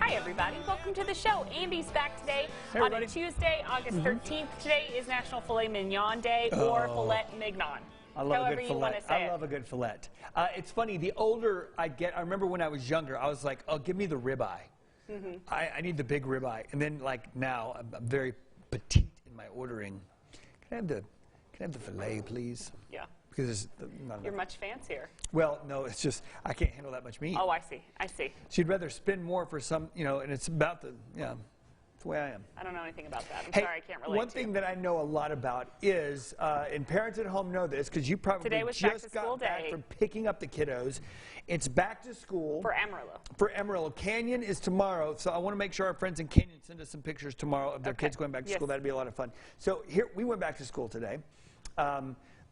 Hi, everybody. Welcome to the show. Andy's back today Hey, on a everybody. Tuesday, August 13th. Today is National Filet Mignon Day or Filet Mignon. I love However a good you fillet. want to say I love a good fillet. It's funny, the older I get, I remember when I was younger, I was like, oh, give me the ribeye. I need the big ribeye. And then, like, now, I'm very petite in my ordering. Can I have the fillet, please? Yeah. Because it's not You're enough. much fancier. Well, no, it's just, I can't handle that much meat. Oh, I see. I see. She'd rather spend more for some, you know, and it's about the, yeah, it's the way I am. I don't know anything about that. I'm Hey, sorry, I can't relate one to thing you. that I know a lot about is, and parents at home know this, because you probably Today was back just to school got back day. from picking up the kiddos. It's back to school. For Amarillo. For Amarillo. Canyon is tomorrow, so I want to make sure our friends in Canyon send us some pictures tomorrow of their kids going back to school. That'd be a lot of fun. So here, we went back to school today.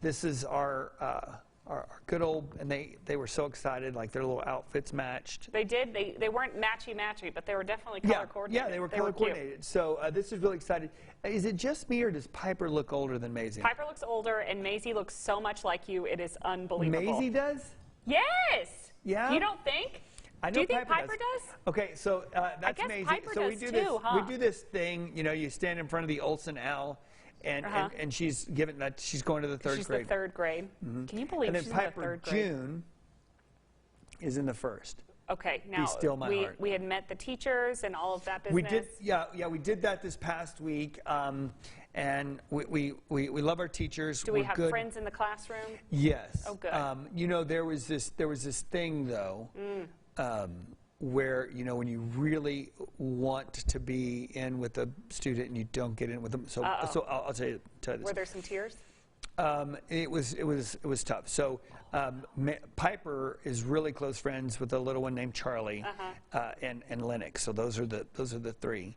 This is our good old, and they were so excited, like their little outfits matched. They did. They weren't matchy-matchy, but they were definitely color coordinated. Yeah, they were color coordinated. So this is really exciting. Is it just me, or does Piper look older than Maisie? Piper looks older, and Maisie looks so much like you. It is unbelievable. Maisie does? Yes. Yeah? You don't think? I know Do you think Piper does? Okay, so that's guess Maisie. Piper so does we do too, this. huh? We do this thing. You know, you stand in front of the Olsen Owl, and she's giving that. She's going to the third grade. She's the third grade. Can you believe And then she's Piper in the third grade? June is in the first. Okay, now still my heart. we had met the teachers and all of that business. We did, yeah, we did that this past week, and we love our teachers. Do we We're have good. friends in the classroom? Yes. Oh, good. You know, there was this thing though, where, you know, when you really want to be in with a student and you don't get in with them. So I'll tell you this. Were there some tears? It was tough. So Piper is really close friends with a little one named Charlie and Lennox. So those are the three,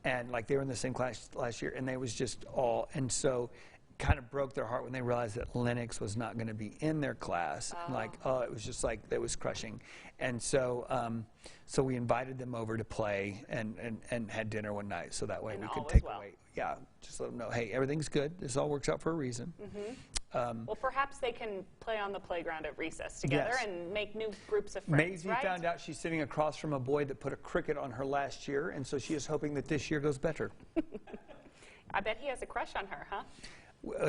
and like they were in the same class last year, and they was just all, and so kind of broke their heart when they realized that Lennox was not going to be in their class. Like, it was just like, that was crushing. And so so we invited them over to play and had dinner one night, so that way we could take away. Yeah, just let them know, hey, everything's good. This all works out for a reason. Well, perhaps they can play on the playground at recess together and make new groups of friends, Maisie right? found out she's sitting across from a boy that put a cricket on her last year, and so she is hoping that this year goes better. I bet he has a crush on her, huh?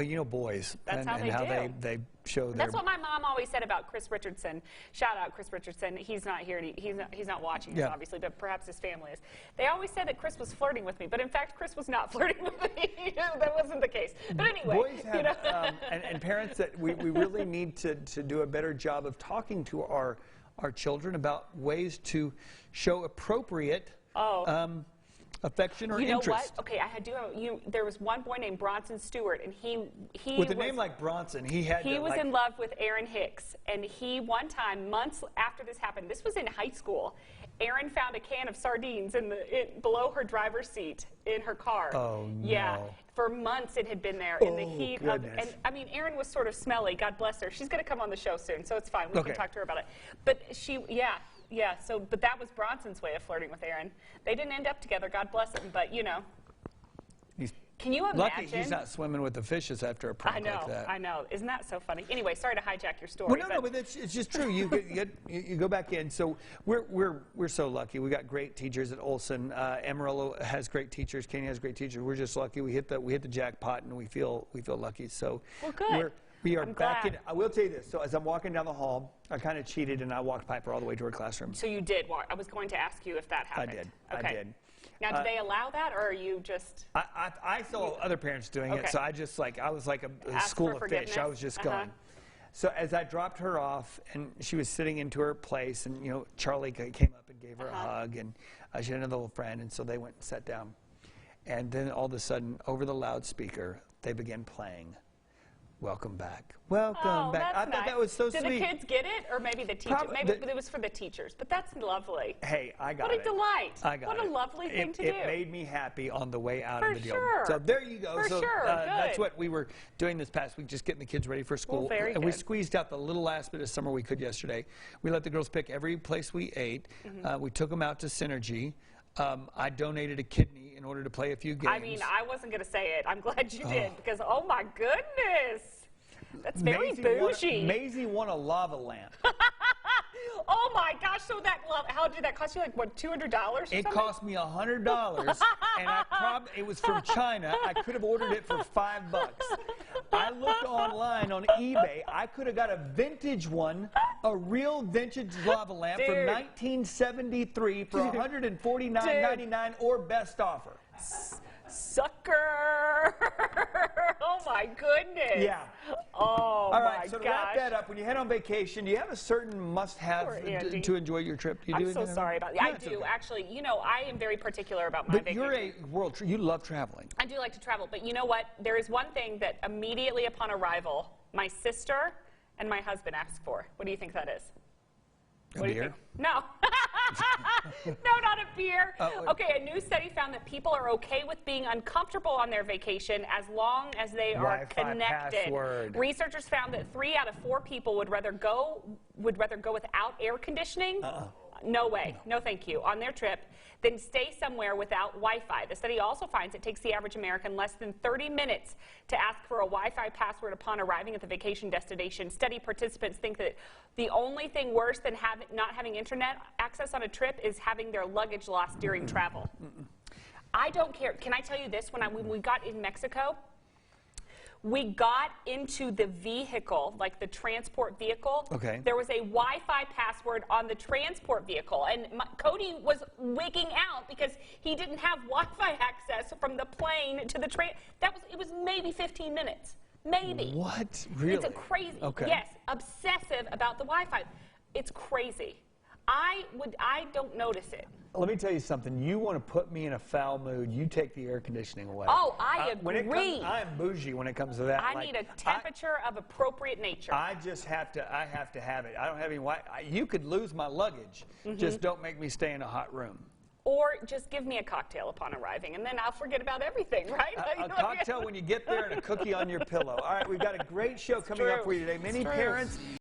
You know, boys. That's and how how they show their... That's what my mom always said about Chris Richardson. Shout out Chris Richardson. He's not here. He's not watching us, obviously, but perhaps his family is. They always said that Chris was flirting with me, but in fact, Chris was not flirting with me. That wasn't the case. But anyway. Boys have, and parents, that we really need to do a better job of talking to our children about ways to show appropriate affection or interest. You know what? Okay, there was one boy named Bronson Stewart, and he with a name like Bronson, he was in love with Aaron Hicks, and one time, months after this happened, this was in high school, Aaron found a can of sardines below her driver's seat in her car. Oh, no. Yeah, for months it had been there in the heat of, and I mean, Aaron was sort of smelly, God bless her. She's going to come on the show soon, so it's fine. We can talk to her about it. But but that was Bronson's way of flirting with Aaron. They didn't end up together, God bless him, but you know. Can you imagine? Lucky he's not swimming with the fishes after a prank like that. I know. Isn't that so funny? Anyway, sorry to hijack your story. Well, no, but it's just true. You go back in. So we're so lucky. We got great teachers at Olsen. Amarillo has great teachers. Canyon has great teachers. We're just lucky. We hit the jackpot, and we feel lucky. So well, good. We are back in. I will tell you this. So as I'm walking down the hall, I kind of cheated, and I walked Piper all the way to her classroom. So you did walk. I was going to ask you if that happened. I did. Okay. I did. Now, do they allow that, or are you just... I saw other parents doing it, so I was like a school of fish. I was just going. So as I dropped her off, and she was sitting into her place, and, you know, Charlie came up and gave her a hug, and she had another little friend, and so they went and sat down. And then all of a sudden, over the loudspeaker, they began playing Welcome Back. Welcome back. I thought that was so sweet. Did the kids get it? Or maybe the teachers? Maybe it was for the teachers. But that's lovely. Hey, I got it. What a delight. I got it. What a lovely thing to do. It made me happy on the way out of the deal. For sure. So there you go. For sure. That's what we were doing this past week, just getting the kids ready for school. Well, very and good. we squeezed out the little last bit of summer we could yesterday. We let the girls pick every place we ate. We took them out to Synergy. I donated a kidney in order to play a few games. I mean, I wasn't going to say it. I'm glad you did, because, oh, my goodness. That's very bougie. Maisie won a lava lamp. Oh my gosh! So how did that cost you? Like what, $200 or something? It cost me $100, and it was from China. I could have ordered it for $5. I looked online on eBay. I could have got a vintage one, a real vintage lava lamp from 1973 for $149.99 or best offer. Sucker! Oh my goodness! Yeah. Oh All right, my so to gosh. wrap that up, when you head on vacation, do you have a certain must-have to enjoy your trip? Do you I'm so sorry about that. No, I do, actually. You know, I am very particular about my vacation. But you're you love traveling. I do like to travel, but you know what? There is one thing that immediately upon arrival, my sister and my husband ask for. What do you think that is? A beer? No. No, not a beer. Okay, a new study found that people are okay with being uncomfortable on their vacation as long as they are Wi-Fi connected. password. Researchers found that 3 out of 4 people would rather go without air conditioning. No way. No, thank you. On their trip, then stay somewhere without Wi-Fi. The study also finds it takes the average American less than 30 minutes to ask for a Wi-Fi password upon arriving at the vacation destination. Study participants think that the only thing worse than not having internet access on a trip is having their luggage lost during travel. I don't care. Can I tell you this? When we got in Mexico, we got into the vehicle, like the transport vehicle. Okay. There was a Wi-Fi password on the transport vehicle, and Cody was wigging out because he didn't have Wi-Fi access from the plane to the train. It was maybe 15 minutes, maybe. What? Really? It's a crazy. Okay. Yes, obsessive about the Wi-Fi. It's crazy. I don't notice it. Let me tell you something. You want to put me in a foul mood, you take the air conditioning away. Oh, I agree. I am bougie when it comes to that. I need a temperature of appropriate nature. I have to have it. I don't have any you could lose my luggage. Just don't make me stay in a hot room. Or just give me a cocktail upon arriving, and then I'll forget about everything, right? A cocktail when you get there and a cookie on your pillow. All right, we've got a great show coming up for you today. Many parents